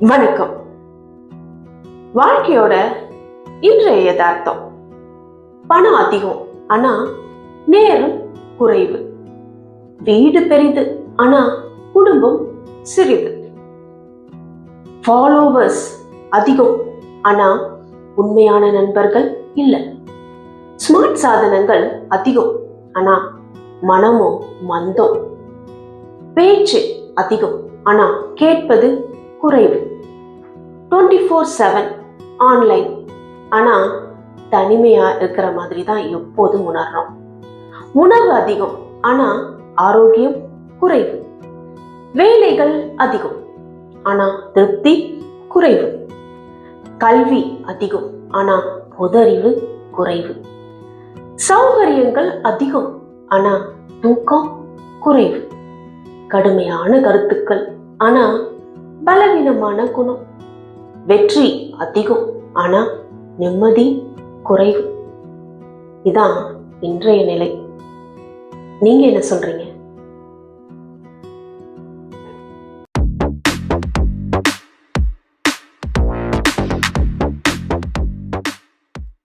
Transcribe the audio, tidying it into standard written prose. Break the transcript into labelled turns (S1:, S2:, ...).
S1: வணக்கம். வாழ்க்கையோட இன்றைய யதார்த்தம். பணம் அதிகம் ஆனா நேரம் குறைவு. வீடு பெரிது ஆனா குடும்பம் சிறிது. ஃபாலோவர்ஸ் அதிகம் ஆனா உண்மையான நண்பர்கள் இல்லை. ஸ்மார்ட் சாதனங்கள் அதிகம் ஆனா மனமோ மந்தம். பேச்சு அதிகம் ஆனா கேட்பது குறைவு. 24/7 ஆன்லைன் ஆனா தனிமையா இருக்கிற மாதிரி தான் எப்போதும் உணர்றோம். உணவு அதிகம் ஆனா ஆரோக்கியம் குறைவு. வேலைகள் அதிகம் ஆனா திருப்தி குறைவு. கல்வி அதிகம் ஆனா பொதறிவு குறைவு. சௌகரியங்கள் அதிகம் ஆனா தூக்கம் குறைவு. கடுமையான கருத்துக்கள் ஆனா பலவீனமான குணம். வெற்றி அதிகம் ஆனா நிம்மதி குறைவு. இதான் இன்றைய நிலை. நீங்க என்ன சொல்றீங்க?